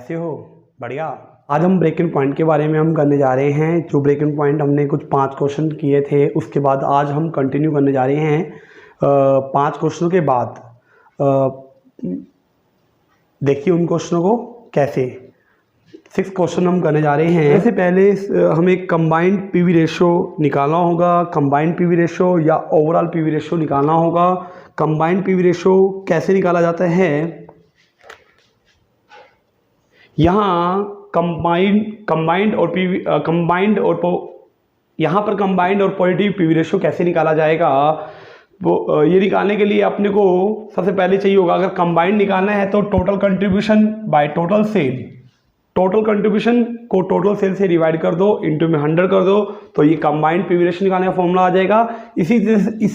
कैसे हो? बढ़िया। आज हम ब्रेकिंग पॉइंट के बारे में हम करने जा रहे हैं। जो ब्रेकिंग पॉइंट हमने कुछ 5 क्वेश्चन किए थे, उसके बाद आज हम कंटिन्यू करने जा रहे हैं 5 क्वेश्चनों के बाद। देखिए उन क्वेश्चनों को कैसे 6 क्वेश्चन हम करने जा रहे हैं। इससे पहले हमें कंबाइंड पीवी रेशो निकालना होगा। कंबाइंड पीवी रेशो या ओवरऑल पीवी रेशो निकालना होगा। कंबाइंड पीवी रेशो कैसे निकाला जाता है? यहाँ कंबाइंड और पॉजिटिव पीवी रेशो कैसे निकाला जाएगा? वो ये निकालने के लिए अपने को सबसे पहले चाहिए होगा, अगर कंबाइंड निकालना है तो total contribution by total sale. Total contribution को टोटल सेल से डिवाइड कर दो, इनटू में 100 कर दो, तो ये कंबाइंड पीवी रेशो निकालने का फॉर्मूला आ जाएगा। इसी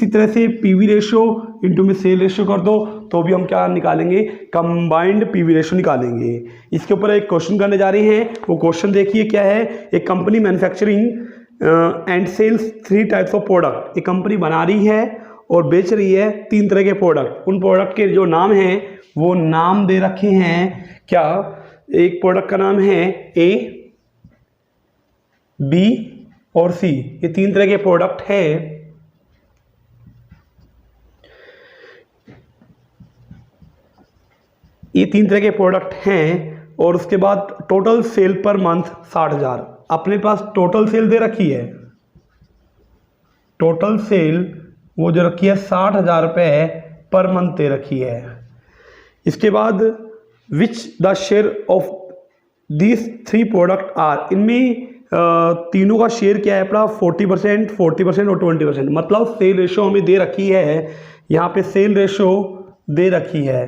तरह से पीवी रेशो इनटू में सेल रेशो कर दो, तो भी हम क्या निकालेंगे? कंबाइंड पीवी रेशो निकालेंगे। इसके ऊपर एक क्वेश्चन करने जा रहे हैं। वो क्वेश्चन देखिए क्या है। एक company manufacturing and sales 3 types of product. एक कंपनी बना रही है और बेच रही है 3 तरह के प्रोडक्ट। उन प्रोडक्ट के जो नाम हैं वो नाम दे रखे हैं क्या? एक प्रोडक्ट का नाम है ए, बी और सी। ये 3 तरह के प्रोडक्ट है। ये 3 तरह के प्रोडक्ट हैं और उसके बाद टोटल सेल पर मंथ 60,000। अपने पास टोटल सेल दे रखी है। टोटल सेल वो जो रखी है 60,000 रुपये पर मंथ दे रखी है। इसके बाद which the share of these 3 product are. इनमें तीनों का शेयर क्या है अपना? 40%, 40% और 20%। मतलब सेल रेशो हमें दे रखी है। यहाँ पे सेल रेशो दे रखी है,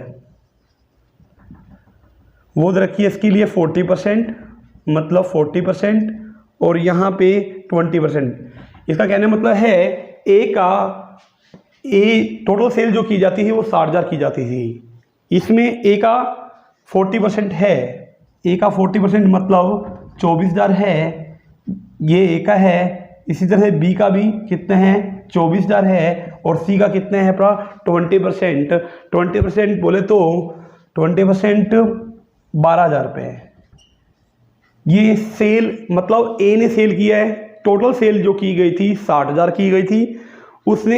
वो दे रखी है इसके लिए 40%, मतलब 40%, और यहाँ पे 20%। इसका कहने का मतलब है टोटल सेल जो की जाती है वो 60,000 की जाती थी। इसमें ए का 40% है। ए का 40% मतलब 24,000 है। ये ए का है। इसी तरह से बी का भी कितने हैं? 24,000 है। और सी का कितने हैं अपना? 20%। 20% बोले तो 20% 12,000 रुपये। ये सेल मतलब ए ने सेल किया है। टोटल सेल जो की गई थी 60,000 की गई थी। उसने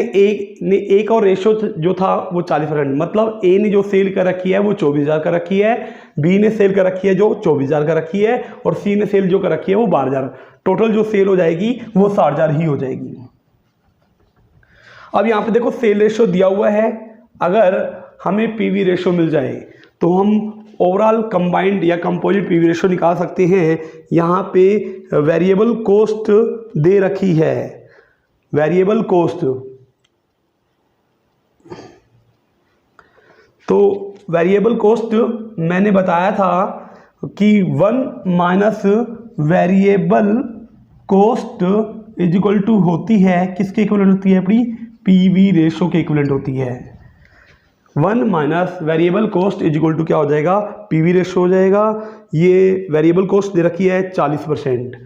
एक और रेशो जो था वो 40%। मतलब ए ने जो सेल कर रखी है वो 24,000 का रखी है, बी ने सेल कर रखी है जो 24,000 का रखी है, और सी ने सेल जो कर रखी है वो 12,000। टोटल जो सेल हो जाएगी वो 60,000 ही हो जाएगी। अब यहाँ पे देखो सेल रेशो दिया हुआ है। अगर हमें पीवी रेशो मिल जाए तो हम ओवरऑल कंबाइंड या कंपोजिट पीवी रेशो निकाल सकते हैं। यहाँ पे वेरिएबल कॉस्ट दे रखी है। वेरिएबल कॉस्ट, तो वेरिएबल कॉस्ट मैंने बताया था कि 1 minus variable cost is equal to होती है, किसके इक्विवेलेंट होती है? अपनी पीवी रेशो के इक्विवेलेंट होती है। 1 minus variable cost is equal to क्या हो जाएगा? पीवी रेशो हो जाएगा। ये वेरिएबल कॉस्ट दे रखी है 40%।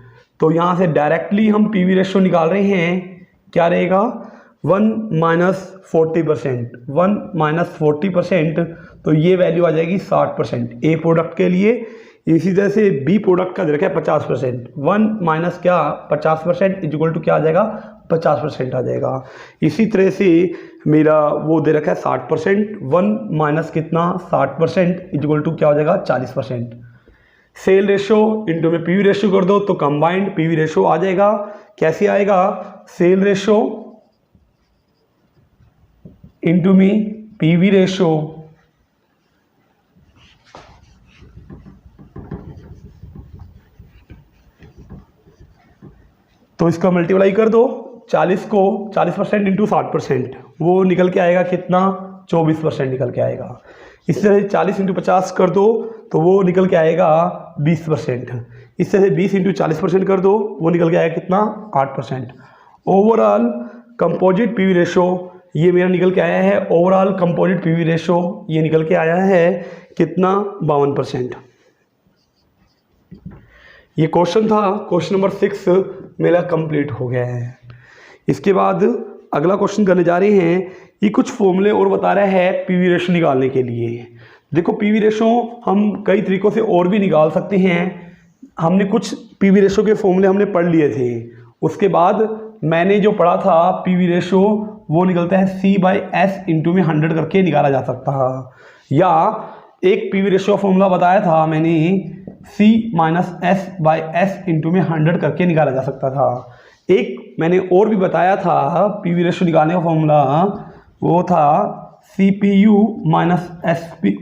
तो यहाँ से डायरेक्टली हम पीवी रेशो निकाल रहे हैं। क्या रहेगा? 1 माइनस 40%। 1 माइनस 40%, तो ये वैल्यू आ जाएगी 60% ए प्रोडक्ट के लिए। इसी तरह से बी प्रोडक्ट का दे रखा है 50%। 1 माइनस क्या? 50% इज इक्वल टू क्या आ जाएगा? 50% आ जाएगा। इसी तरह से मेरा वो दे रखा है 60%। 1 माइनस कितना? 60% इज इक्वल टू क्या हो जाएगा? 40%। सेल रेशो इनटू में पीवी रेशो कर दो तो कंबाइंड पीवी रेशो आ जाएगा। कैसे आएगा? सेल रेशो इनटू में पीवी रेशो तो इसका मल्टीप्लाई कर दो। 40% इंटू 60%, वो निकल के आएगा कितना? 24% निकल के आएगा। इस तरह से 40 इंटू 50 कर दो तो वो निकल के आएगा 20%। इस तरह से 20 इंटू 40% कर दो, वो निकल के आएगा कितना? 8%। ओवरऑल कंपोजिट पीवी रेशो ये मेरा निकल के आया है। ओवरऑल कंपोजिट पीवी रेशो ये निकल के आया है कितना? 52%। ये क्वेश्चन था, क्वेश्चन नंबर 6 मेरा कंप्लीट हो गया है। इसके बाद अगला क्वेश्चन करने जा रहे हैं। ये कुछ फॉर्मूले और बता रहा है पीवी रेशो निकालने के लिए। देखो पीवी रेशो हम कई तरीकों से और भी निकाल सकते हैं। हमने कुछ पीवी रेशो के फॉर्मूले हमने पढ़ लिए थे, उसके बाद मैंने जो पढ़ा था पीवी रेशो वो निकलता है C/S इंटू में 100 करके निकाला जा सकता है। या एक पीवी रेशो फॉर्मूला बताया था मैंने C-S/S इंटू में 100 करके निकाला जा सकता था। एक मैंने और भी बताया था पीवी रेशो निकालने का फॉर्मूला, वो था CPU minus SP।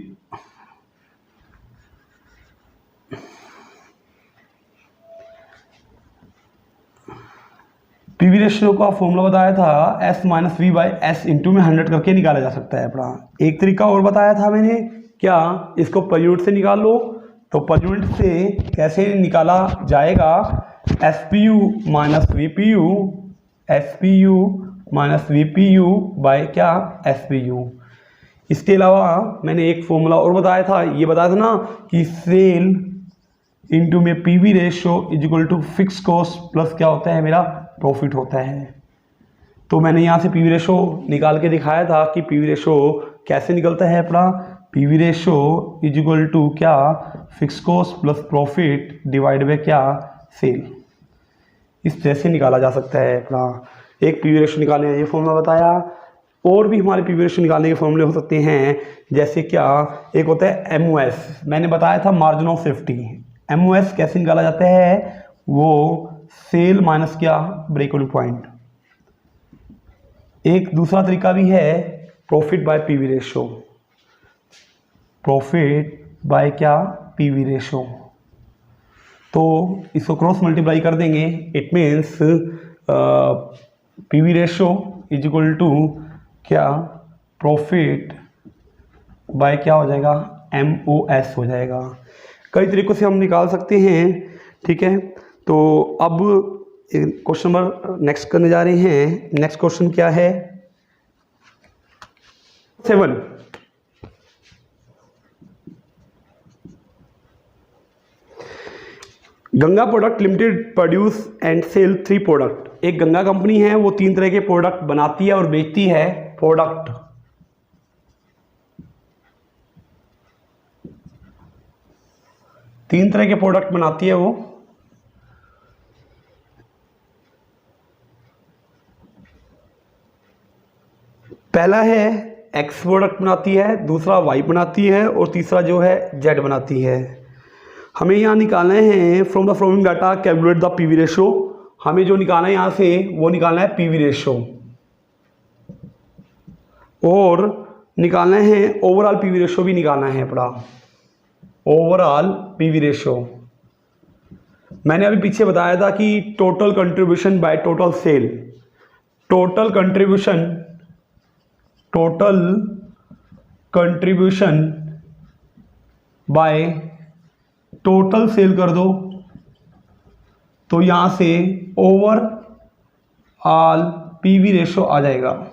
PV ratio का फॉर्मूला बताया था S-V/S इंटू में 100 करके निकाला जा सकता है अपना। एक तरीका और बताया था मैंने, क्या इसको पर यूनिट से निकाल लो। तो पर यूनिट से कैसे निकाला जाएगा, SPU minus VPU, SPU minus VPU by क्या SPU। इसके अलावा मैंने एक फॉर्मूला और बताया था, ये बताया था ना कि सेल इंटू में PV ratio is equal to fix cost plus क्या होता है मेरा प्रॉफिट होता है। तो मैंने यहाँ से पीवी रेशो निकाल के दिखाया था कि पीवी रेशो कैसे निकलता है अपना। PV ratio is equal to क्या fix cost plus profit divide by क्या सेल। इस तरह से निकाला जा सकता है अपना। एक पीवी रेशो निकालने का ये फॉर्मूला बताया, और भी हमारे पीवी रेशो निकालने के फॉर्मूले हो सकते हैं। जैसे क्या एक होता है MOS, मैंने बताया था मार्जिन ऑफ सेफ्टी। MOS कैसे निकाला जाता है, वो सेल माइनस क्या ब्रेक इवन पॉइंट। एक दूसरा तरीका भी है profit by PV ratio, profit by क्या पीवी रेशो। तो इसको क्रॉस मल्टीप्लाई कर देंगे, it means PV ratio is equal to क्या प्रॉफिट बाय क्या हो जाएगा MOS हो जाएगा। कई तरीकों से हम निकाल सकते हैं, ठीक है। तो अब क्वेश्चन नंबर नेक्स्ट करने जा रहे हैं। नेक्स्ट क्वेश्चन क्या है 7। Ganga product limited produce and sell 3 product. एक गंगा कंपनी है, वो 3 तरह के प्रोडक्ट बनाती है और बेचती है। प्रोडक्ट तीन तरह के प्रोडक्ट बनाती है वो। पहला है X प्रोडक्ट बनाती है, दूसरा Y बनाती है और तीसरा जो है Z बनाती है। हमें यहाँ निकालना है from the following data calculate the PV ratio. हमें जो निकालना है यहाँ से वो निकालना है पीवी रेशो, और निकालना है ओवरऑल पीवी रेशो भी निकालना है अपना, ओवरऑल पीवी रेशो। मैंने अभी पीछे बताया था कि total contribution by total sale, total contribution by total sale कर दो, तो यहाँ से ओवरऑल पीवी रेशो आ जाएगा।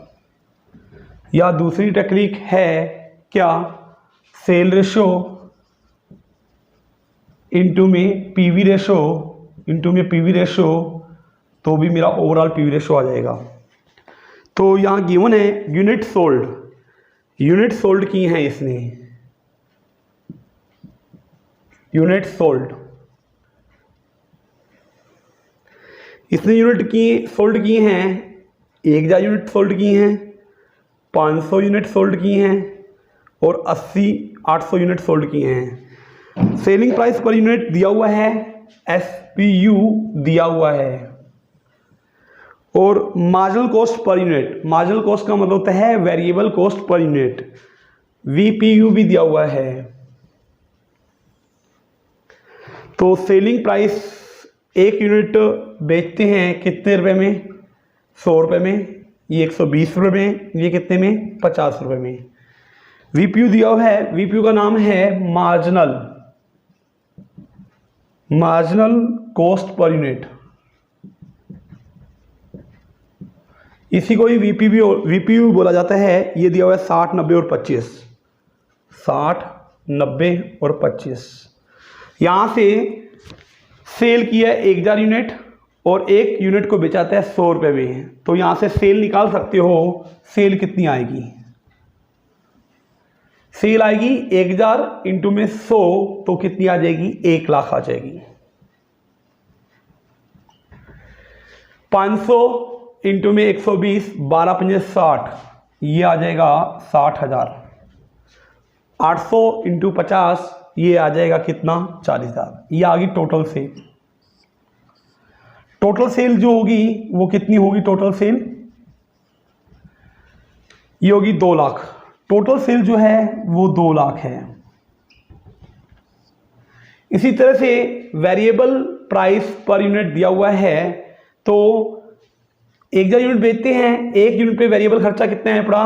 या दूसरी टेक्निक है क्या सेल रेशो इंटू में पीवी रेशो, इंटू में पीवी रेशो, तो भी मेरा ओवरऑल पीवी रेशो आ जाएगा। तो यहाँ गिवन है यूनिट सोल्ड की हैं इसने, यूनिट सोल्ड इसने सोल्ड की हैं 1000 यूनिट सोल्ड की हैं, 500 यूनिट सोल्ड की हैं और 800 यूनिट सोल्ड की हैं। सेलिंग प्राइस पर यूनिट दिया हुआ है, SPU दिया हुआ है, और marginal cost per unit, marginal cost का मतलब होता है variable cost per unit, VPU भी दिया हुआ है। तो सेलिंग प्राइस एक यूनिट बेचते हैं कितने रुपए में, 100 रुपये में, ये 120 रुपये में, ये कितने में 50 रुपये में। VPU दिया हुआ है, VPU का नाम है मार्जिनल कॉस्ट पर यूनिट। इसी को ही VPU बोला जाता है। ये दिया हुआ है 60, 90 और 25, 60, 90 और 25। यहाँ से सेल किया है 1000 यूनिट और एक यूनिट को बेचाता है 100 रुपये में, तो यहाँ से सेल निकाल सकते हो, सेल कितनी आएगी। सेल आएगी 1000 इंटू में 100 तो कितनी आ जाएगी, 1 लाख आ जाएगी। 500 इंटू में 120, 12 पंजे 60, ये आ जाएगा 60,000। 800 इंटू 50, ये आ जाएगा कितना, 40,000। ये आ गई टोटल सेल। टोटल सेल जो होगी वो कितनी होगी, टोटल सेल ये होगी 2 लाख। टोटल सेल जो है वो 2 लाख है। इसी तरह से वेरिएबल प्राइस पर यूनिट दिया हुआ है, तो 1000 यूनिट बेचते हैं, 1 यूनिट पे वेरिएबल खर्चा कितना है पड़ा,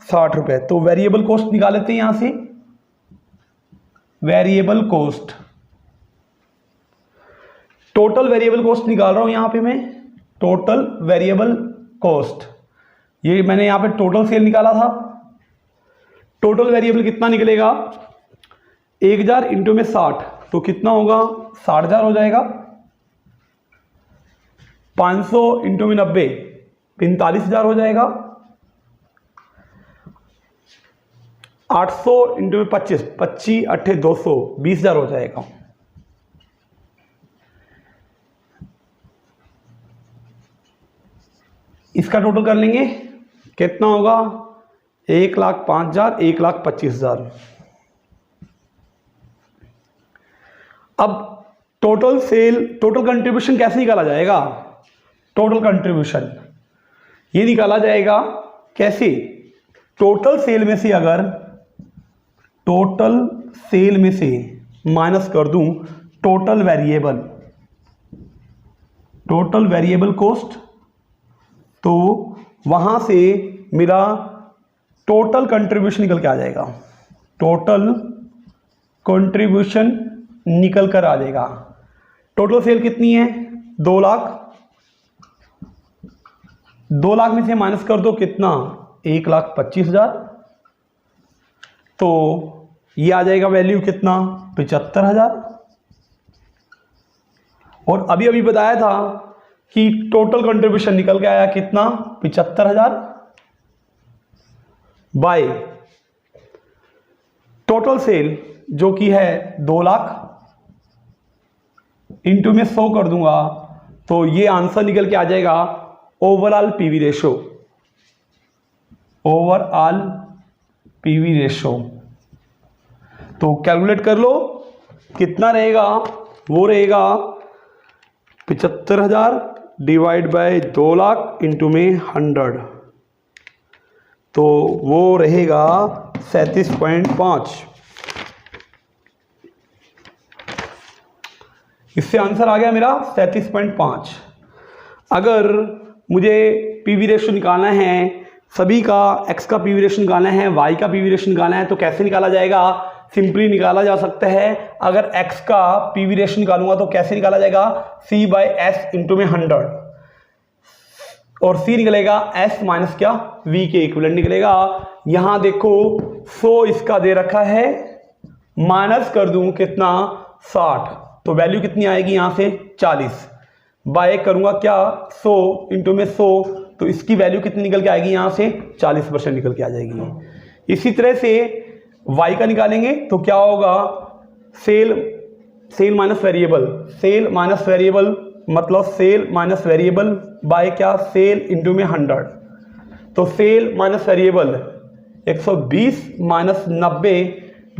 60 रुपए। तो वेरिएबल कॉस्ट निकाल लेते हैं यहां से। Variable cost, total variable cost निकाल रहा हूं यहां पे मैं, टोटल वेरिएबल कॉस्ट। ये मैंने यहां पे टोटल सेल निकाला था। टोटल वेरिएबल कितना निकलेगा, 1000 इंटू में 60 तो कितना होगा, 60,000 हो जाएगा। 500 इंटू में 90 45,000 हो जाएगा। 800 इंटू में 25 25 8 200 20,000 हो जाएगा। इसका टोटल कर लेंगे, कितना होगा, 1,05,000 1,25,000। अब टोटल सेल, टोटल कंट्रीब्यूशन कैसे निकाला जाएगा, टोटल कंट्रीब्यूशन ये निकाला जाएगा कैसे, टोटल सेल में से अगर टोटल सेल में से माइनस कर दूं टोटल वेरिएबल कॉस्ट, तो वहां से मेरा टोटल कंट्रीब्यूशन निकल के आ जाएगा। टोटल कंट्रीब्यूशन निकल कर आ जाएगा। टोटल सेल कितनी है, 2 लाख। 2 लाख में से माइनस कर दो कितना, 1,25,000। तो ये आ जाएगा वैल्यू कितना, 75,000। और अभी अभी बताया था कि टोटल कंट्रीब्यूशन निकल के आया कितना, 75,000 बाय टोटल सेल जो कि है 2 लाख इंटू में 100 कर दूंगा तो ये आंसर निकल के आ जाएगा overall PV ratio. Overall PV ratio तो कैलकुलेट कर लो कितना रहेगा, वो रहेगा 75,000 डिवाइड बाय 2 लाख इंटू में 100, तो वो रहेगा 37.5। इससे आंसर आ गया मेरा 37.5। अगर मुझे पीवी रेशो निकालना है, सभी का एक्स का पीवी रेशो निकालना है, वाई का पीवी रेशो निकालना है, तो कैसे निकाला जाएगा, सिंपली निकाला जा सकता है। अगर x का पीवी रेशो निकालूंगा तो कैसे निकाला जाएगा, c/s इंटू में 100, और c निकलेगा s माइनस क्या, v के इक्विवेलेंट निकलेगा। यहां देखो 100 इसका दे रखा है, माइनस कर दूं कितना, 60, तो वैल्यू कितनी आएगी यहां से 40। बाय करूंगा क्या, 100 इंटू में 100, तो इसकी वैल्यू कितनी निकल के आएगी यहां से 40% निकल के आ जाएगी। इसी तरह से y का निकालेंगे तो क्या होगा, sale minus variable, sale minus variable मतलब सेल माइनस वेरिएबल बाय क्या, सेल इंटू में 100, तो sale minus variable 120 minus 90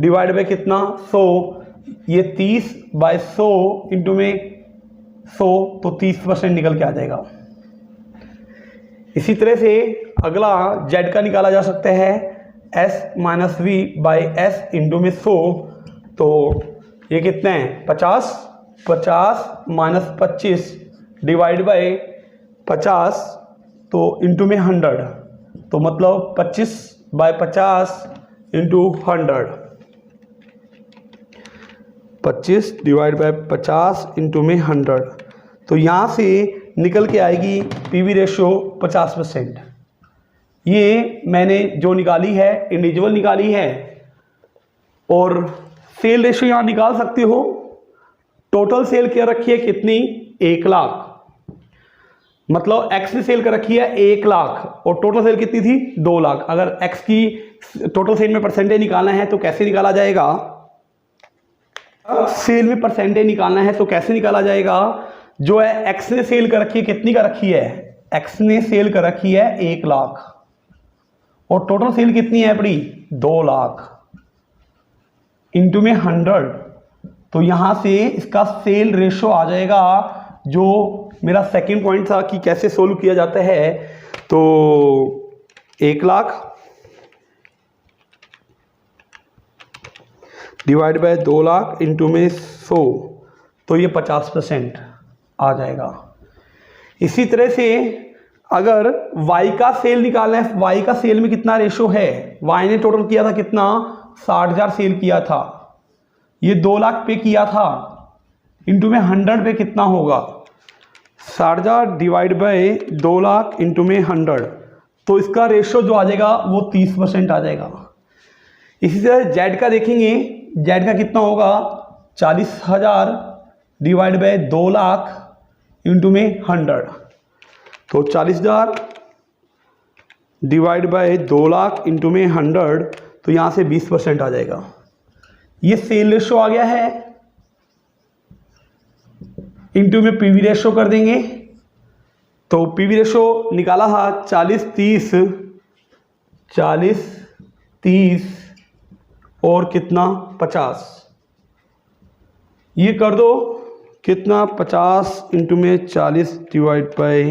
divide by कितना, 100, ये 30/100 इंटू में 100, तो 30% निकल के आ जाएगा। इसी तरह से अगला z का निकाला जा सकता है, s minus V by S into में 100, तो ये कितने हैं 50 माइनस 25 डिवाइड बाई 50, तो इंटू में 100, तो मतलब 25/50 इंटू 100, 25 डिवाइड बाई 50 इंटू में 100, तो यहाँ से निकल के आएगी पीवी रेशो 50%। ये मैंने जो निकाली है इंडिविजुअल निकाली है, और सेल रेशो यहाँ निकाल सकते हो। टोटल सेल क्या रखी है कितनी, 1 लाख, मतलब एक्स ने सेल कर रखी है 1 लाख और टोटल सेल कितनी थी 2 लाख। अगर एक्स की टोटल सेल में परसेंटेज निकालना है तो कैसे निकाला जाएगा, सेल में परसेंटेज निकालना है तो कैसे निकाला जाएगा। जो है एक्स ने सेल कर रखी है, कितनी कर रखी है, एक्स ने सेल कर रखी है 1 लाख और टोटल सेल कितनी है अपनी 2 लाख इंटू में 100। तो यहां से इसका सेल रेशो आ जाएगा, जो मेरा सेकंड पॉइंट था कि कैसे सोल्व किया जाता है। तो 1 lakh divide by 2 lakh into में 100, तो ये 50% आ जाएगा। इसी तरह से अगर y का सेल निकालना है, y का सेल में कितना रेशो है, y ने टोटल किया था कितना 60,000 सेल किया था, ये 2 लाख पे किया था, इंटू में 100 पे कितना होगा 60,000 डिवाइड बाय 2 लाख इंटू में 100, तो इसका रेशो जो आ जाएगा वो 30% आ जाएगा। इसी तरह z का देखेंगे, z का कितना होगा 40,000 डिवाइड बाय 2 लाख इंटू में 100, तो 40,000 डिवाइड बाय 2 लाख इंटू में 100, तो यहाँ से 20% आ जाएगा। ये सेल रेशो आ गया है, इंटू में पीवी रेशो कर देंगे, तो पीवी रेशो निकाला था 40-30 और कितना 50, ये कर दो कितना 50 इंटू में 40 डिवाइड बाय,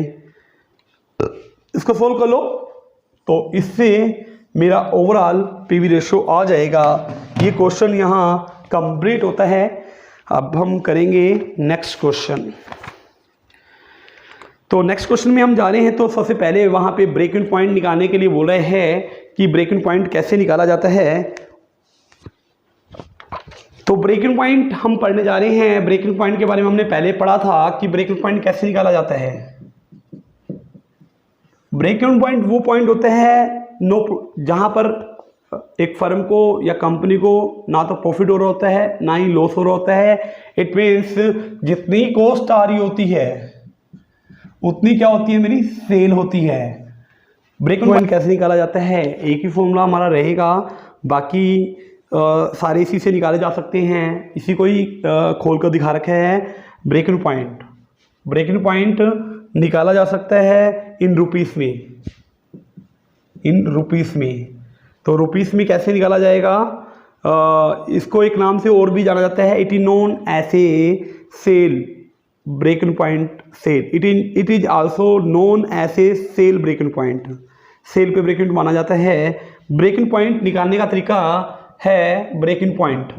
इसको सोल्व कर लो तो इससे मेरा ओवरऑल पीवी रेशो आ जाएगा। ये क्वेश्चन यहाँ कंप्लीट होता है। अब हम करेंगे नेक्स्ट क्वेश्चन। तो नेक्स्ट क्वेश्चन में हम जा रहे हैं, तो सबसे पहले वहाँ पे ब्रेक इवन पॉइंट निकालने के लिए बोल रहे हैं कि ब्रेक इवन पॉइंट कैसे निकाला जाता है। तो ब्रेक इवन पॉइंट हम पढ़ने जा रहे हैं। ब्रेक इवन पॉइंट के बारे में हमने पहले पढ़ा था कि ब्रेक इवन पॉइंट कैसे निकाला जाता है। ब्रेक इवन पॉइंट वो पॉइंट होते हैं जहां पर एक फर्म को या कंपनी को ना तो प्रॉफिट हो रहा होता है ना ही लॉस हो रहा होता है। इट मीन्स जितनी कॉस्ट आ रही होती है उतनी क्या होती है, मेरी सेल होती है। ब्रेक इवन पॉइंट कैसे निकाला जाता है, एक ही फॉर्मूला हमारा रहेगा, बाकी सारे इसी से निकाले जा सकते हैं। इसी को ही खोल कर दिखा रखा है break even point. Break even point निकाला जा सकता है इन रुपीस में, इन रुपीस में। तो रुपीस में कैसे निकाला जाएगा, इसको एक नाम से और भी जाना जाता है। It is known as a sale break even point sale. It is also known as a sale break even point. Sale पे ब्रेक इवन माना जाता है। ब्रेक इवन पॉइंट निकालने का तरीका है break even point.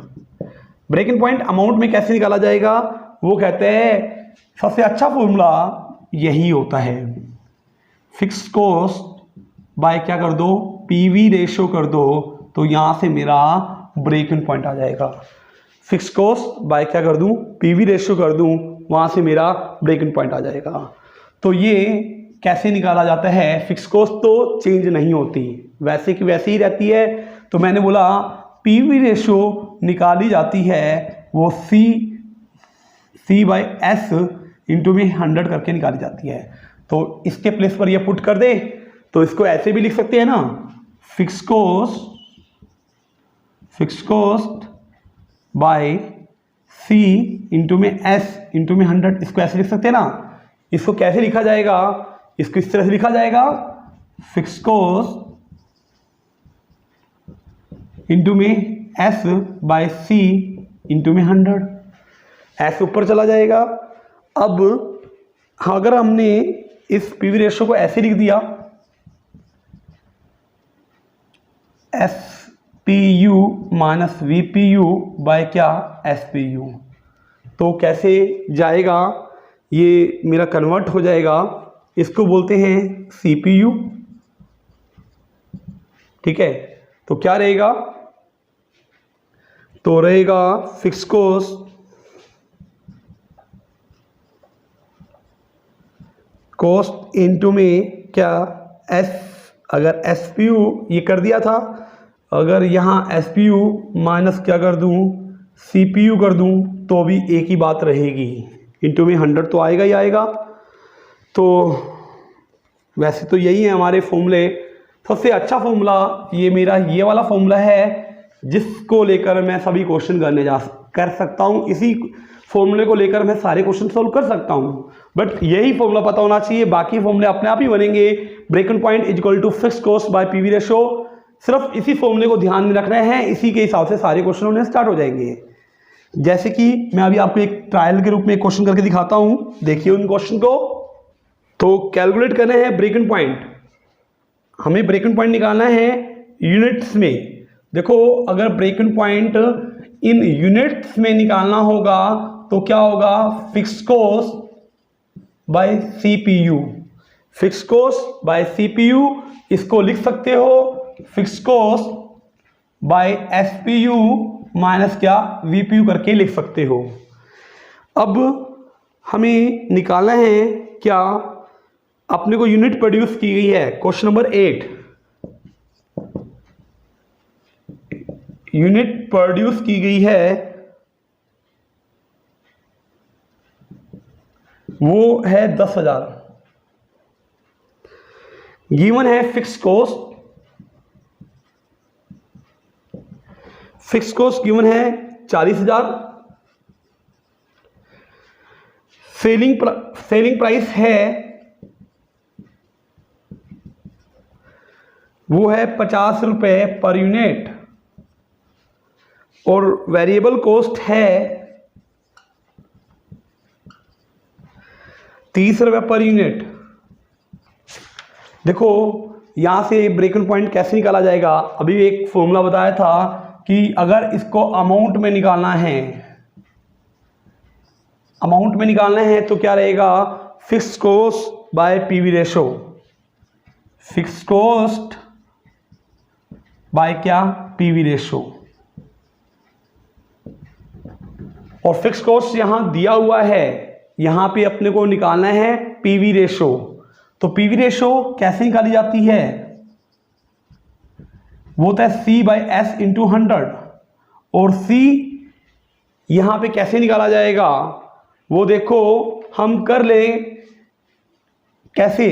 Break even point amount में कैसे निकाला जाएगा, वो कहते हैं सबसे अच्छा फॉर्मूला यही होता है, फिक्स कॉस्ट बाय क्या कर दो, पीवी रेशो कर दो, तो यहां से मेरा ब्रेक इवन पॉइंट आ जाएगा। फिक्स कॉस्ट बाय क्या कर दूं, पीवी रेशो कर दूं, वहां से मेरा ब्रेक इवन पॉइंट आ जाएगा। तो ये कैसे निकाला जाता है। फिक्स कॉस्ट तो चेंज नहीं होती, वैसे की वैसे ही रहती है। तो मैंने बोला पीवी रेशो निकाली जाती है वो सी बाय एस इंटू में 100 करके निकाली जाती है। तो इसके प्लेस पर ये पुट कर दे, तो इसको ऐसे भी लिख सकते हैं ना, fix cost by C into में एस इंटू में 100, इसको ऐसे लिख सकते हैं ना। इसको कैसे लिखा जाएगा, इसको इस तरह से लिखा जाएगा, फिक्स कॉस्ट इंटू में एस बाय सी इंटू में 100, ऐसे ऊपर चला जाएगा। अब अगर हमने इस पीवी रेशो को ऐसे लिख दिया, S P U minus V P U by क्या एस पी यू, तो कैसे जाएगा, ये मेरा कन्वर्ट हो जाएगा। इसको बोलते हैं सी पी यू, ठीक है। तो क्या रहेगा, तो रहेगा फिक्स कॉस्ट इनटू में क्या एस, अगर एस पी यू ये कर दिया था, अगर यहाँ एस पी यू माइनस क्या कर दूँ सी पी यू कर दूँ, तो भी एक ही बात रहेगी, इनटू में 100 तो आएगा ही आएगा। तो वैसे तो यही है हमारे फॉर्मूले, सबसे अच्छा फॉर्मूला ये मेरा ये वाला फॉर्मूला है, जिसको लेकर मैं सभी क्वेश्चन कर सकता हूँ। इसी फॉर्मूले को लेकर मैं सारे क्वेश्चन सोल्व कर सकता हूँ। बट यही फॉर्मूला पता होना चाहिए, बाकी फॉर्मूले अपने आप ही बनेंगे। Break even point is equal to fix cost by PV ratio, सिर्फ इसी फॉर्मूले को ध्यान में रखना है, इसी के हिसाब से सारे क्वेश्चन होने स्टार्ट हो जाएंगे। जैसे कि मैं अभी आपको एक ट्रायल के रूप में एक क्वेश्चन करके दिखाता हूँ, देखिए उन क्वेश्चन को। तो कैलकुलेट करना है ब्रेक इवन पॉइंट, हमें ब्रेक इवन पॉइंट निकालना है यूनिट्स में। देखो अगर break even point in units में निकालना होगा तो क्या होगा, fix cost by CPU. Fix cost by CPU, इसको लिख सकते हो fix cost by SPU minus क्या, वीपीयू करके लिख सकते हो। अब हमें निकालना है क्या, अपने को यूनिट प्रोड्यूस की गई है, क्वेश्चन नंबर 8 यूनिट प्रोड्यूस की गई है, वो है 10,000। गिवन है fix cost, fix cost given है 40,000। सेलिंग प्राइस है वो है 50 रुपये पर यूनिट, और वेरिएबल कॉस्ट है 30 रुपये पर यूनिट। देखो यहां से ब्रेक इवन पॉइंट कैसे निकाला जाएगा, अभी एक फॉर्मूला बताया था कि अगर इसको अमाउंट में निकालना है, अमाउंट में निकालना है तो क्या रहेगा, fix cost by PV ratio. Fix cost bye क्या, पीवी रेशो। और फिक्स कॉस्ट यहां दिया हुआ है, यहां पे अपने को निकालना है पीवी रेशो। तो पीवी रेशो कैसे निकाली जाती है, वो होता है C बाई एस इंटू 100। और C यहां पे कैसे निकाला जाएगा, वो देखो हम कर ले कैसे,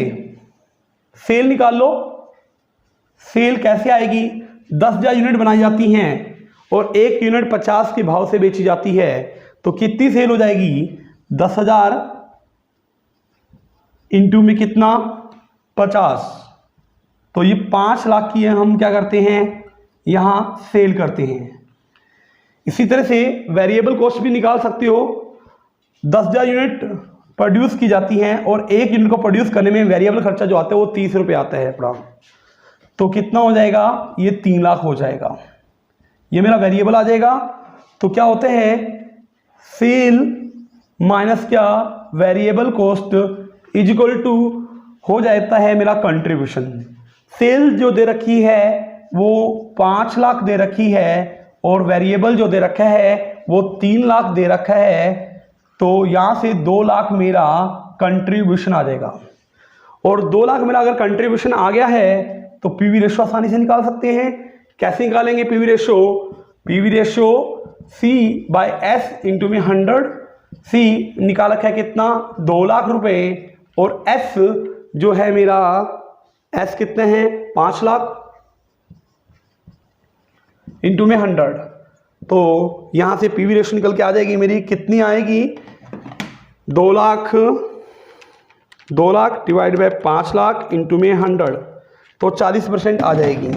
सेल निकाल लो। सेल कैसे आएगी, 10,000 यूनिट बनाई जाती हैं और एक यूनिट 50 के भाव से बेची जाती है, तो कितनी सेल हो जाएगी, 10,000 इंटू में कितना, 50। तो ये 5 लाख की है, हम क्या करते हैं यहां सेल करते हैं। इसी तरह से वेरिएबल कॉस्ट भी निकाल सकते हो, 10,000 यूनिट प्रोड्यूस की जाती हैं और एक यूनिट को प्रोड्यूस करने में वेरिएबल खर्चा जो आता है वो 30 रुपये आता है अपना। तो कितना हो जाएगा, ये 3 लाख हो जाएगा, ये मेरा वेरिएबल आ जाएगा। तो क्या होते हैं, सेल माइनस क्या, variable cost is equal to हो जाता है मेरा कंट्रीब्यूशन। सेल जो दे रखी है वो 5 लाख दे रखी है और वेरिएबल जो दे रखा है वो 3 लाख दे रखा है, तो यहां से 2 लाख मेरा कंट्रीब्यूशन आ जाएगा। और 2 लाख मेरा अगर कंट्रीब्यूशन आ गया है तो पीवी रेशो आसानी से निकाल सकते हैं। कैसे निकालेंगे PV ratio, PV ratio C by S into में 100। C निकाल रखा है कितना, 2 लाख रुपए, और S जो है मेरा S कितने हैं, 5 लाख इंटू में 100। तो यहां से पीवी रेशो निकल के आ जाएगी मेरी, कितनी आएगी, 2 lakh divide by 5 lakh into में 100, तो 40% आ जाएगी।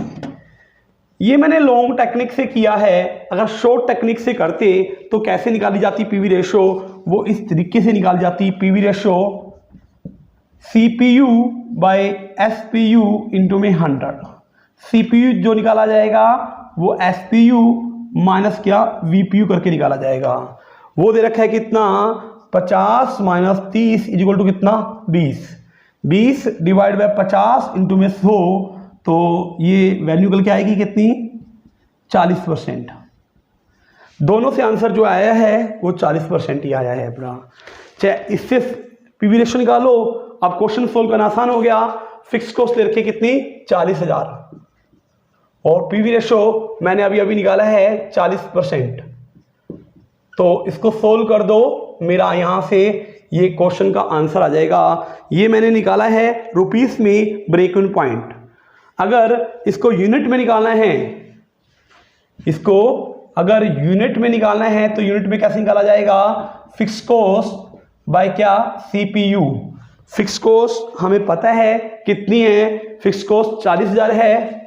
ये मैंने लॉन्ग टेक्निक से किया है, अगर शॉर्ट टेक्निक से करते तो कैसे निकाली जाती पीवी रेशो, वो इस तरीके से निकाली जाती, PV ratio CPU by SPU into में 100। CPU जो निकाला जाएगा वो SPU माइनस क्या, VPU करके निकाला जाएगा। वो दे रखा है कितना, 50 माइनस 30 इज इक्वल टू कितना, 20 डिवाइड बाय 50 इंटू में 100, तो ये वैल्यू निकल के आएगी कितनी, 40%। दोनों से आंसर जो आया है वो 40% ही आया है अपना। चाहे इससे पीवी रेशो निकालो, अब क्वेश्चन सोल्व करना आसान हो गया। फिक्स कॉस्ट ले रखी कितनी, 40,000, और पीवी रेशो मैंने अभी निकाला है 40%। तो इसको सोल्व कर दो, मेरा यहां से ये क्वेश्चन का आंसर आ जाएगा। ये मैंने निकाला है रुपीस में ब्रेक इवन पॉइंट। अगर इसको यूनिट में निकालना है, इसको अगर यूनिट में निकालना है तो यूनिट में कैसे निकाला जाएगा? फिक्स कॉस्ट बाय क्या? सीपीयू। फिक्स कॉस्ट हमें पता है कितनी है, फिक्स कॉस्ट 40,000 है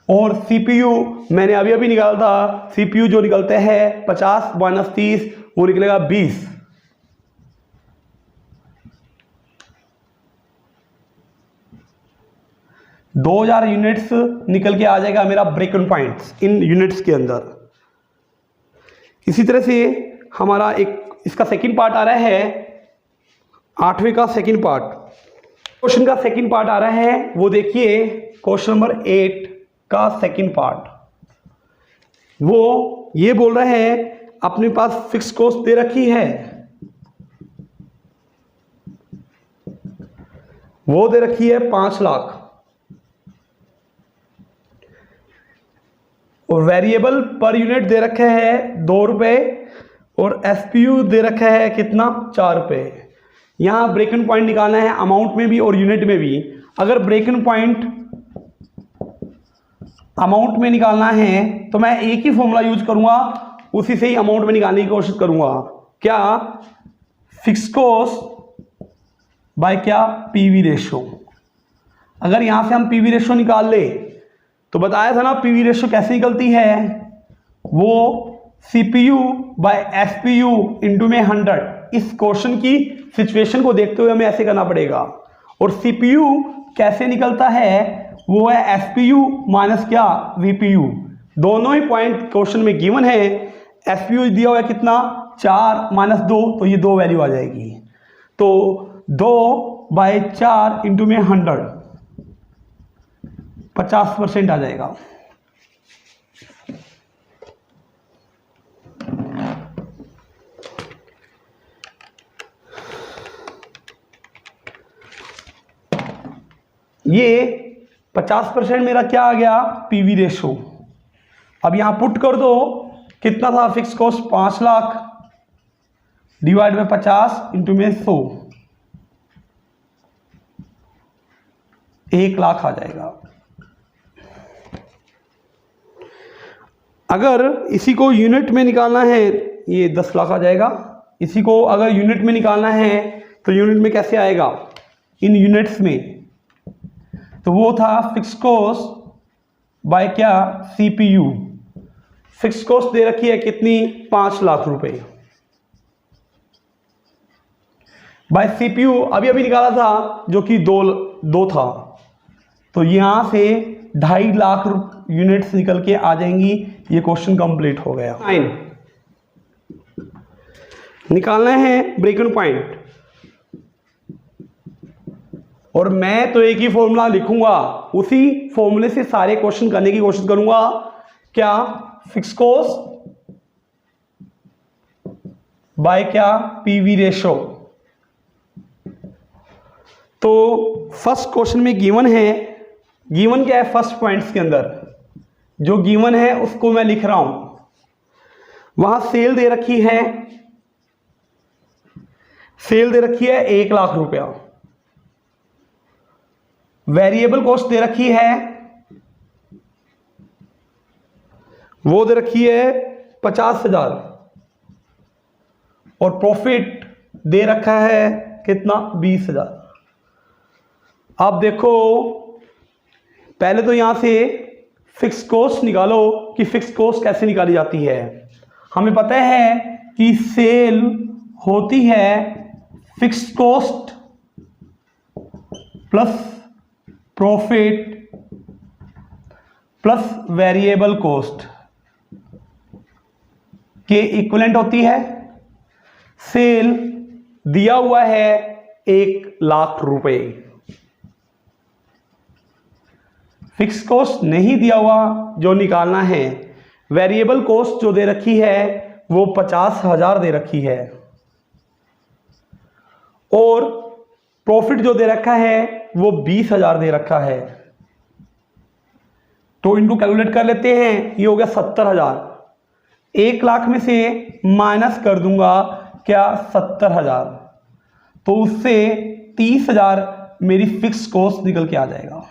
और सीपीयू मैंने अभी अभी निकाला था, सीपीयू जो निकलते हैं 50 माइनस 30 वो निकलेगा 20। दो 2000 यूनिट्स निकल के आ जाएगा मेरा break even points in units के अंदर। इसी तरह से हमारा एक इसका सेकंड पार्ट आ रहा है, 8वें का सेकंड पार्ट, क्वेश्चन का सेकंड पार्ट आ रहा है, वो देखिए क्वेश्चन नंबर 8 का सेकंड पार्ट। वो ये बोल रहे हैं अपने पास फिक्स कॉस्ट दे रखी है, वो दे रखी है 5 लाख और वेरिएबल पर यूनिट दे रखे है 2 रुपए और एसपीयू दे रखा है कितना? 4 रुपए। यहां ब्रेक इवन पॉइंट निकालना है अमाउंट में भी और यूनिट में भी। अगर ब्रेक इवन पॉइंट अमाउंट में निकालना है तो मैं एक ही फॉर्मूला यूज करूंगा, उसी से ही अमाउंट में निकालने की कोशिश करूंगा। क्या? फिक्स कॉस्ट बाय क्या? PV ratio. अगर यहां से हम पीवी रेशो निकाल ले तो बताया था ना पीवी रेशो कैसे निकलती है, वो सीपीयू बाय एसपीयू इंटू में 100। इस क्वेश्चन की सिचुएशन को देखते हुए हमें ऐसे करना पड़ेगा। और सीपीयू कैसे निकलता है? वो है एसपीयू माइनस क्या? वीपीयू। दोनों ही पॉइंट क्वेश्चन में गिवन है। एसपीयू दिया हुआ है कितना? 4 माइनस 2, तो ये 2 वैल्यू आ जाएगी। तो 2/4 इंटू में 100 50% आ जाएगा। ये 50% मेरा क्या आ गया? PV ratio. अब यहां पुट कर दो, कितना था फिक्स कॉस्ट? 5 लाख डिवाइड में 50 इंटू में 100, 1 लाख आ जाएगा। अगर इसी को यूनिट में निकालना है ये 10 लाख आ जाएगा। इसी को अगर यूनिट में निकालना है तो यूनिट में कैसे आएगा? इन यूनिट्स में। तो वो था फिक्स कॉस्ट बाय क्या? सीपीयू। फिक्स कॉस्ट दे रखी है कितनी? 5 लाख रुपए बाय सीपीयू अभी अभी निकाला था जो कि 2 था, तो यहां से 2.5 लाख यूनिट्स निकल के आ जाएंगी। ये क्वेश्चन कंप्लीट हो गया। 9 निकालना है ब्रेक इवन पॉइंट और मैं तो एक ही फॉर्मूला लिखूंगा, उसी फॉर्मूले से सारे क्वेश्चन करने की कोशिश करूंगा। क्या? फिक्स कॉस्ट बाय क्या? PV ratio. तो फर्स्ट क्वेश्चन में गिवन है, गिवन क्या है? फर्स्ट पॉइंट्स के अंदर जो गिवन है उसको मैं लिख रहा हूं। वहां सेल दे रखी है, सेल दे रखी है 1 लाख रुपया। वेरिएबल कॉस्ट दे रखी है, वो दे रखी है 50,000 और प्रॉफिट दे रखा है कितना? 20,000। अब देखो पहले तो यहां से फिक्स कॉस्ट निकालो कि फिक्स कॉस्ट कैसे निकाली जाती है। हमें पता है कि सेल होती है fix cost plus profit plus variable cost के इक्विवेलेंट होती है। सेल दिया हुआ है 1 लाख रुपए, फिक्स कॉस्ट नहीं दिया हुआ जो निकालना है। वेरिएबल कॉस्ट जो दे रखी है वो 50,000 दे रखी है और प्रॉफिट जो दे रखा है वो 20,000 दे रखा है। तो इनको कैलकुलेट कर लेते हैं। ये हो गया 70,000। 1 लाख में से माइनस कर दूंगा क्या? 70,000। तो उससे 30,000 मेरी फिक्स कॉस्ट निकल के आ जाएगा।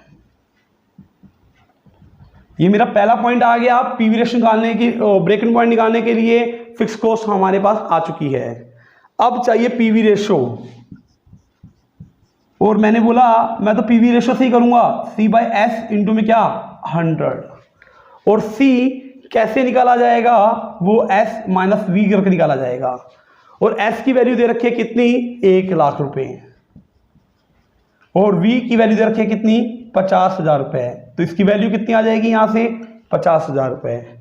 ये मेरा पहला पॉइंट आ गया। पीवी रेशियो निकालने की, ब्रेक इवन पॉइंट निकालने के लिए फिक्स कॉस्ट हमारे पास आ चुकी है। अब चाहिए पीवी रेशियो, और मैंने बोला मैं तो पीवी रेशियो से ही करूंगा, C/S इंटू में क्या 100, और C कैसे निकाला जाएगा, वो S माइनस V करके निकाला जाएगा। और S की वैल्यू दे रखी है कितनी, 1 लाख रुपए, और V की वैल्यू दे रखी है कितनी, 50,000 रुपए। तो इसकी वैल्यू कितनी आ जाएगी यहां से, 50,000 रुपए।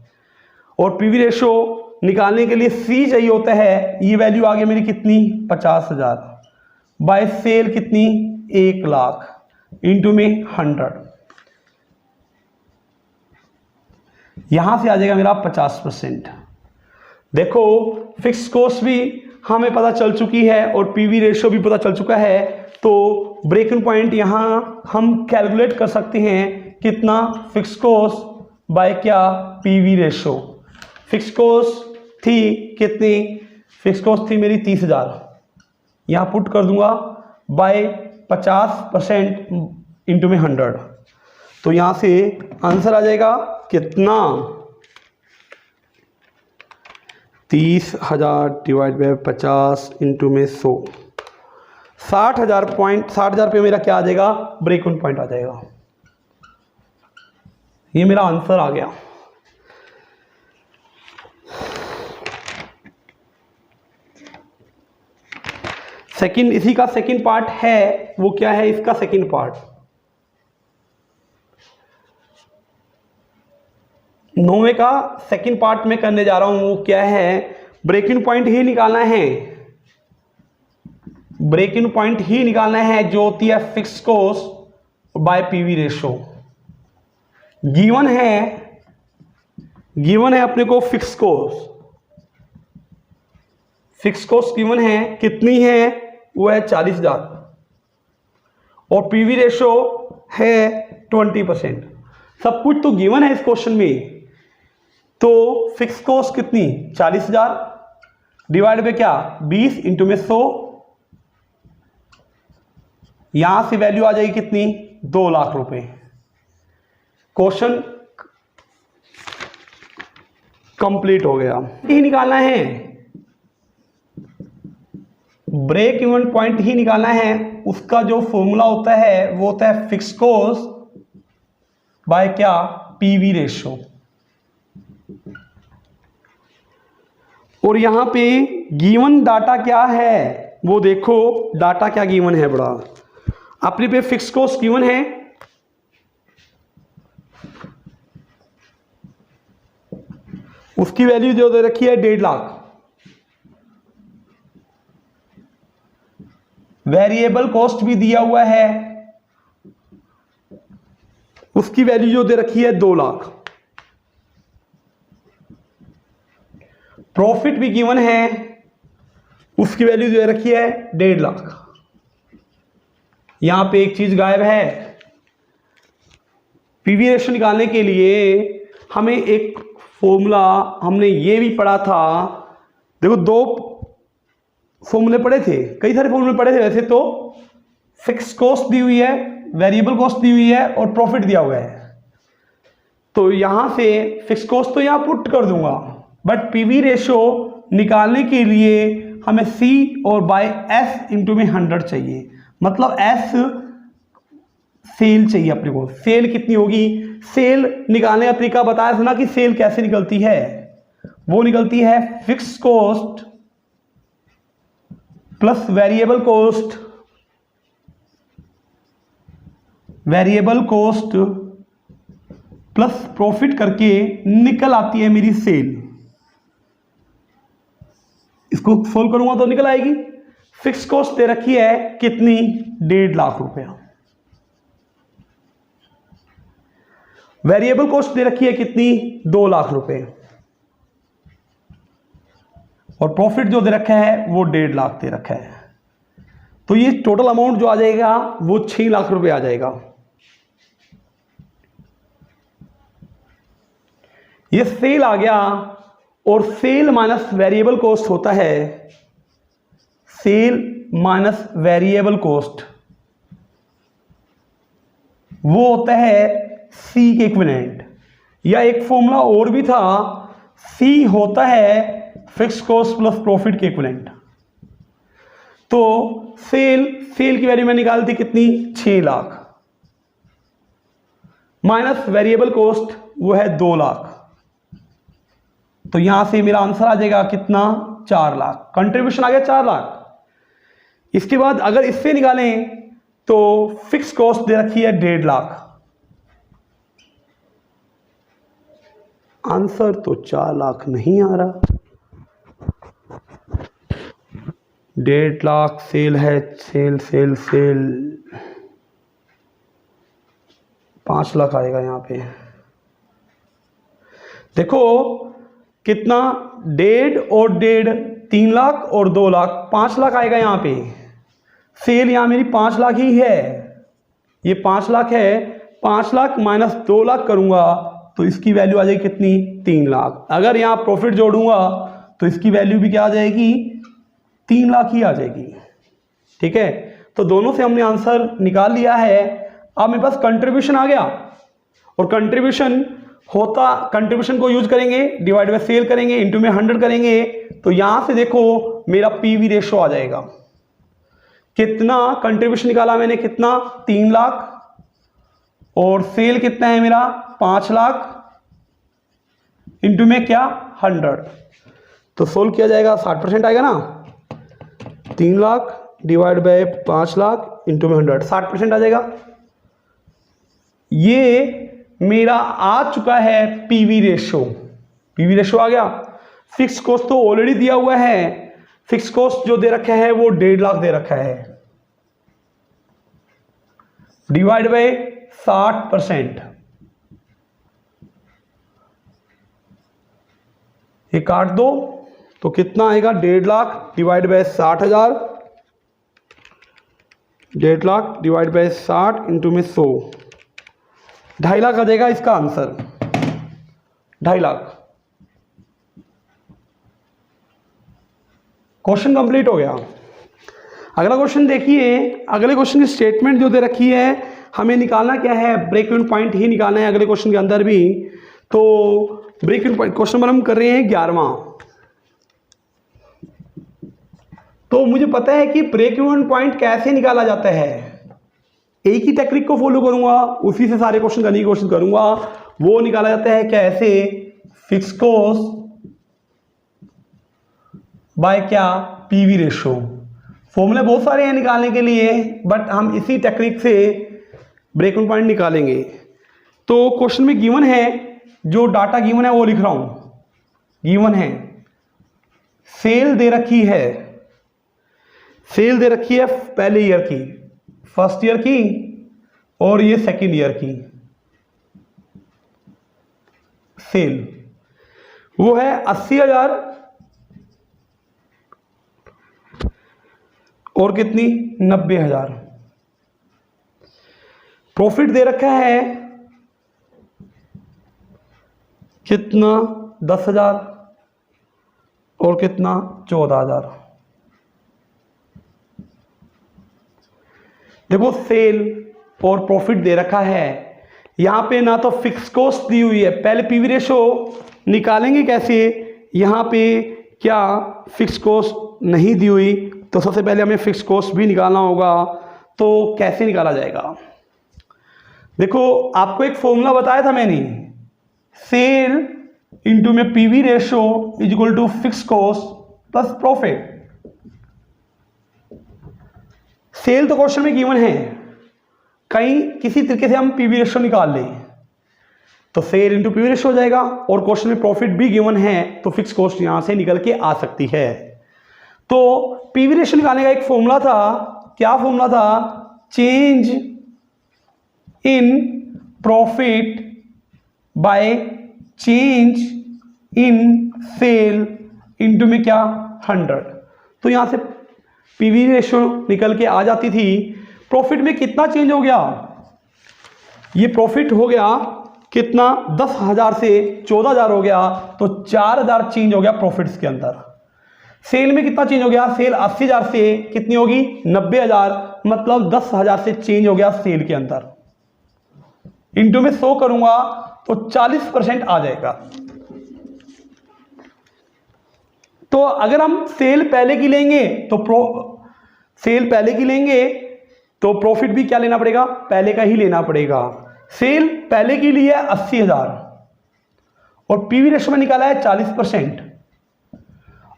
और पीवी रेशियो निकालने के लिए C चाहिए होता है, ये वैल्यू आ गई मेरी कितनी, 50,000 बाय सेल कितनी, 1 लाख इंटू में 100, यहां से आ जाएगा मेरा 50%। देखो फिक्स कॉस्ट भी हमें पता चल चुकी है और पीवी रेशियो भी पता चल चुका है। तो ब्रेक इवन पॉइंट यहां हम कैलकुलेट कर सकते हैं कितना, फिक्स कॉस्ट बाय क्या, पीवी रेशियो। फिक्स कॉस्ट थी कितनी, फिक्स कॉस्ट थी मेरी 30,000, यहां पुट कर दूंगा बाय 50% इंटू में 100। तो यहां से आंसर आ जाएगा कितना, 30,000 डिवाइड बाय 50 इंटू में 100, 60,000 रुपये मेरा क्या आ जाएगा, ब्रेक इवन पॉइंट आ जाएगा। ये मेरा आंसर आ गया। सेकंड, इसी का सेकंड पार्ट है, वो क्या है इसका सेकंड पार्ट, 9वें का सेकंड पार्ट में करने जा रहा हूं। वो क्या है, ब्रेक इवन पॉइंट ही निकालना है, ब्रेक इवन पॉइंट ही निकालना है जो होती है fix cost by PV ratio. Given है अपने को fix cost, fix cost given है, कितनी है, वो है 40,000, और पीवी रेशियो है 20%। सब कुछ तो गिवन है इस क्वेश्चन में। तो फिक्स कॉस्ट कितनी, 40,000 डिवाइड बाय क्या, 20 इंटू में 100, यहां से वैल्यू आ जाएगी कितनी, 2 लाख रुपए। क्वेश्चन कंप्लीट हो गया। ही निकालना है, ब्रेक इवन पॉइंट ही निकालना है। उसका जो फॉर्मूला होता है वो होता है फिक्स कॉस्ट बाय क्या, पीवी रेशियो। और यहां पे गिवन डाटा क्या है, वो देखो डाटा क्या गिवन है, बड़ा अपने पे फिक्स कॉस्ट गिवन है, उसकी वैल्यू जो दे रखी है 1.5 लाख। वेरिएबल कॉस्ट भी दिया हुआ है, उसकी वैल्यू जो दे रखी है 2 लाख। प्रॉफिट भी गिवन है, उसकी वैल्यू दे रखी है 1.5 लाख। यहां पे एक चीज गायब है, पीवी रेशियो निकालने के लिए हमें एक फॉर्मूला, हमने ये भी पढ़ा था। देखो 2 फॉर्मूले पढ़े थे, कई सारे फॉर्मूले पढ़े थे वैसे तो। फिक्स कॉस्ट दी हुई है, वेरिएबल कॉस्ट दी हुई है, और प्रॉफिट दिया हुआ है। तो यहां से फिक्स कॉस्ट तो यहां पुट कर दूंगा, बट पीवी रेशियो निकालने के लिए हमें C और बाय S इंटू में 100 चाहिए। मतलब S सेल चाहिए अपने को। सेल कितनी होगी, सेल निकालने का तरीका बताया था ना कि सेल कैसे निकलती है, वो निकलती है fix cost plus variable cost plus profit करके निकल आती है मेरी सेल। इसको सोल्व करूंगा तो निकल आएगी। फिक्स कॉस्ट दे रखी है कितनी, 1.5 लाख रुपया। वेरिएबल कॉस्ट दे रखी है कितनी, 2 लाख रुपए, और प्रॉफिट जो दे रखा है वो 1.5 लाख दे रखा है। तो ये टोटल अमाउंट जो आ जाएगा वो 6 लाख रुपए आ जाएगा। ये सेल आ गया, और सेल माइनस वेरिएबल कॉस्ट होता है, सेल माइनस वेरिएबल कॉस्ट वो होता है सी के इक्विवेलेंट। या एक फॉर्मूला और भी था, सी होता है फिक्स कॉस्ट प्लस प्रॉफिट के इक्विवेलेंट। तो सेल की वैल्यू में निकाली थी कितनी, 6 लाख, माइनस वेरिएबल कॉस्ट वो है 2 लाख। तो यहां से मेरा आंसर आ जाएगा कितना, 4 लाख। कंट्रीब्यूशन आ गया 4 लाख। इसके बाद अगर इससे निकालें तो फिक्स कॉस्ट दे रखी है 1.5 लाख। आंसर तो 4 लाख नहीं आ रहा। 1.5 लाख सेल है, सेल 5 लाख आएगा यहाँ पे। देखो कितना, 1.5 और 1.5 3 लाख और 2 लाख 5 लाख आएगा यहाँ पे। सेल यहाँ मेरी 5 लाख ही है, ये 5 लाख है। 5 लाख माइनस 2 लाख करूंगा तो इसकी वैल्यू आ जाएगी कितनी, 3 लाख। अगर यहाँ प्रॉफिट जोड़ूंगा तो इसकी वैल्यू भी क्या आ जाएगी, 3 लाख ही आ जाएगी। ठीक है, तो दोनों से हमने आंसर निकाल लिया है। अब मेरे पास कंट्रीब्यूशन आ गया, और कंट्रीब्यूशन को यूज करेंगे, डिवाइड बाय सेल करेंगे, इनटू में 100 करेंगे। तो यहां से देखो मेरा पीवी रेशो आ जाएगा। कितना कंट्रीब्यूशन निकाला मैंने, कितना, 3 लाख, और सेल कितना है मेरा, 5 लाख, इनटू में क्या, 100। तो सोल्व किया जाएगा, 60% आएगा ना। 3 lakh divide by 5 lakh into में 100, 60% आ जाएगा। ये मेरा आ चुका है पीवी रेशो। पीवी रेशो आ गया। फिक्स कॉस्ट तो ऑलरेडी दिया हुआ है, फिक्स कॉस्ट जो दे रखा है वो 1.5 लाख दे रखा है, डिवाइड बाय 60%। ये काट दो तो कितना आएगा, 1.5 lakh divide by 60,000, 1.5 lakh divide by 60 into में 100, 2.5 लाख आ जाएगा इसका आंसर, 2.5 लाख। क्वेश्चन कंप्लीट हो गया। अगला क्वेश्चन देखिए, अगले क्वेश्चन की स्टेटमेंट जो दे रखी है, हमें निकालना क्या है, ब्रेक इवन पॉइंट ही निकालना है अगले क्वेश्चन के अंदर भी। तो break even point question number हम कर रहे हैं 11वां। तो मुझे पता है कि ब्रेक इवन पॉइंट कैसे निकाला जाता है, एक ही टेक्निक को फॉलो करूंगा, उसी से सारे क्वेश्चन करने की कोशिश करूंगा। वो निकाला जाता है कैसे, फिक्स कॉस्ट बाय क्या, पीवी रेशो। फॉर्मूले बहुत सारे हैं निकालने के लिए, बट हम इसी टेक्निक से ब्रेक इवन पॉइंट निकालेंगे। तो क्वेश्चन में गिवन है, जो डाटा गिवन है वो लिख रहा हूं। गिवन है सेल दे रखी है, सेल दे रखी है पहले ईयर की, फर्स्ट ईयर की, और ये सेकंड ईयर की सेल। वो है 80,000 और कितनी, 90,000। प्रॉफिट दे रखा है कितना, 10,000 और कितना, 14,000। देखो सेल और प्रॉफिट दे रखा है, यहां पे ना तो फिक्स कॉस्ट दी हुई है। पहले पीवी रेशो निकालेंगे कैसे, यहां पे क्या फिक्स कॉस्ट नहीं दी हुई, तो सबसे पहले हमें फिक्स कॉस्ट भी निकालना होगा। तो कैसे निकाला जाएगा, देखो आपको एक फॉर्मूला बताया था मैंने, सेल इंटू में PV ratio is equal to fix cost plus profit. Sale तो क्वेश्चन में गिवन है, कहीं किसी तरीके से हम पीवी रेशो निकाल लें तो सेल इंटू पीवी रेशो हो जाएगा, और क्वेश्चन में प्रॉफिट भी गिवन है तो फिक्स कॉस्ट यहां से निकल के आ सकती है। तो पीवी रेशो निकालने का एक फॉर्मूला था, क्या फॉर्मूला था, change in profit by change in sale into में क्या, 100। तो यहां से पीवी रेशो निकल के आ जाती थी। प्रॉफिट में कितना चेंज हो गया, ये प्रॉफिट हो गया कितना, 10,000 से 14,000 हो गया, तो 4,000 चेंज हो गया प्रॉफिट्स के अंदर। सेल में कितना चेंज हो गया, सेल 80,000 से कितनी होगी, 90,000, मतलब 10,000 से चेंज हो गया सेल के अंदर। इंटू में 100 करूंगा तो 40% आ जाएगा। तो अगर हम सेल पहले की लेंगे तो प्रॉफिट भी क्या लेना पड़ेगा, पहले का ही लेना पड़ेगा। सेल पहले की लिए 80,000 और पीवी रेशो में निकाला है 40%,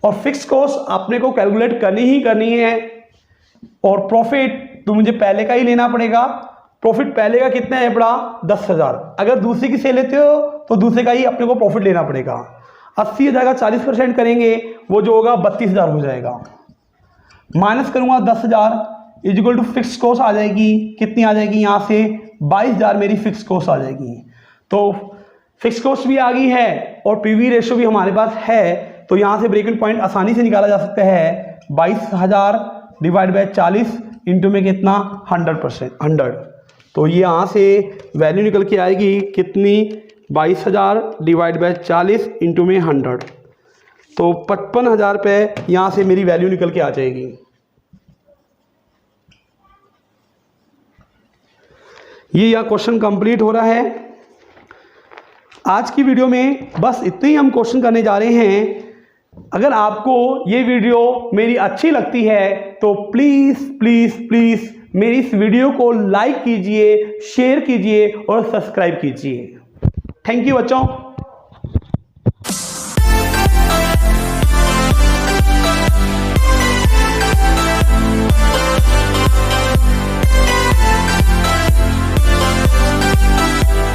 और फिक्स कॉस्ट आपने को कैलकुलेट करनी ही करनी है, और प्रॉफिट तो मुझे पहले का ही लेना पड़ेगा। प्रॉफिट पहले का कितना है बड़ा, 10,000। अगर दूसरे की सेल लेते हो तो दूसरे का ही अपने को प्रॉफिट लेना पड़ेगा। 80,000 का 40% करेंगे, वो जो होगा 32,000 हो जाएगा। माइनस करूंगा 10,000 इक्वल टू फिक्स कॉस्ट आ जाएगी, कितनी आ जाएगी यहाँ से, 22,000 मेरी फिक्स कॉस्ट आ जाएगी। तो फिक्स कॉस्ट भी आ गई है और पीवी रेशो भी हमारे पास है, तो यहाँ से ब्रेक इवन पॉइंट आसानी से निकाला जा सकता है। 22,000 डिवाइड बाय 40 इंटू में कितना, 100%। तो ये यहाँ से वैल्यू निकल के आएगी कितनी, 22,000 डिवाइड बाय 40 इंटू में 100, तो 55,000 रुपये यहाँ से मेरी वैल्यू निकल के आ जाएगी। ये यह क्वेश्चन कंप्लीट हो रहा है। आज की वीडियो में बस इतने ही हम क्वेश्चन करने जा रहे हैं। अगर आपको ये वीडियो मेरी अच्छी लगती है तो प्लीज़ प्लीज़ प्लीज़ मेरी इस वीडियो को लाइक कीजिए, शेयर कीजिए और सब्सक्राइब कीजिए। थैंक यू बच्चों।